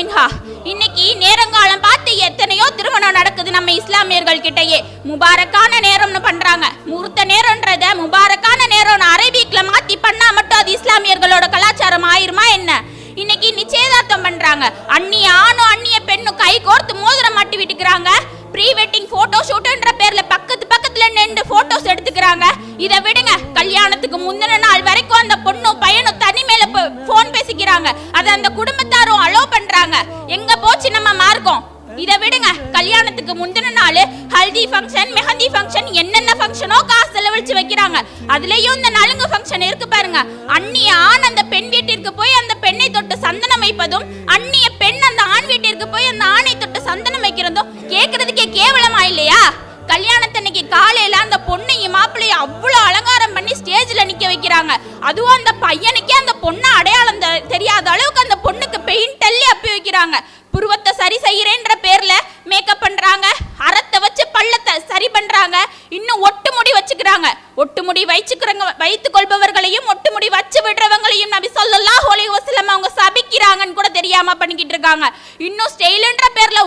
மின்ஹா. இன்னைக்கு நேரங்காலம் பார்த்து எத்தனையோ திருமணம் நடக்குது நம்ம இஸ்லாமியர்கள் கிட்டயே. முபாரக்கான நேரம்னு பண்றாங்க. முகூர்த்த நேரம்ன்றத முபாரக்கான நேரம் அரபிக்ல மாத்தி பண்ணா மட்டும் அது இஸ்லாமியர்களோட கலாச்சாரம் ஆயிருமா என்ன? இன்னைக்கு நிச்சயதார்த்தம் பண்றாங்க. அந்நிய ஆணும் அந்நிய பெண்ணும் கை கோர்த்து மோதிரம் மாட்டி விட்டுக்கிறாங்க. ப்ரீ வெட்டிங் போட்டோ ஷூட்ன்ற பேர்ல பக்கத்துல நின்று போட்டோஸ் எடுத்துக்கிறாங்க. இதை விடுங்க, கல்யாணத்துக்கு முந்தின நாள் வரைக்கும் அந்த பொண்ணும் பையனும் தனிமையில போன் பேசிக்கிறாங்க. அதை அந்த குடும்பத்தாரும் அலோ பண்றாங்க. எங்க போச்சு நம்ம மார்க்கம்? இதை விடுங்க, கல்யாணத்துக்கு முந்தின நாள் ஹல்தி ஃபங்க்ஷன், மெஹந்தி ஃபங்க்ஷன், என்னென்ன ஃபங்க்ஷனோ காசு செலவழிச்சு வைக்கிறாங்க. அதுலயும் இந்த நலுங்கு ஃபங்க்ஷன் இருக்கு பாருங்க. அந்நிய ஆண் அந்த பெண் வீட்டிற்கு போய் அந்த பெண்ணை தொட்டு சந்தனம் வைப்பதும், அந்நிய பெண் அந்த ஆண் வீட்டிற்கு போய் அந்த ஆணை தொட்டு சந்தனம் வைக்கிறதும் கேட்கறதுக்கே கேவலமா இல்லையா? கல்யாணத்தன்னைக்கு காலையில அந்த பொண்ணையும் மாப்பிள்ளையும் அவ்வளவு அலங்காரம் பண்ணி ஸ்டேஜ்ல நிக்க வைக்கிறாங்க. அதுவும் அந்த பையனுக்கே அந்த பொண்ணை அடையாளம் தெரியாத அளவுக்கு அந்த பொண்ணுக்கு பெயிண்ட் அள்ளி அப்பி வைக்கிறாங்க. புருவத்தை சரி செய்யறேன்ற பேர்ல மேக்கப் பண்றாங்க. அறத்தை வச்சு பள்ளத்தை சரி பண்றாங்க. இன்னும் ஒட்டு முடி வச்சுக்கிறாங்க. ஒட்டு முடி வைத்துக் கொள்பவர்களையும் ஒட்டு முடி வச்சு விடுறவங்களையும் நபி ஸல்லல்லாஹு அலைஹி வஸல்லம் அவங்க சபிக்கிறாங்கன்னு கூட தெரியாம பண்ணிக்கிட்டு இருக்காங்க. இன்னும் ஸ்டைல்ன்ற பேர்ல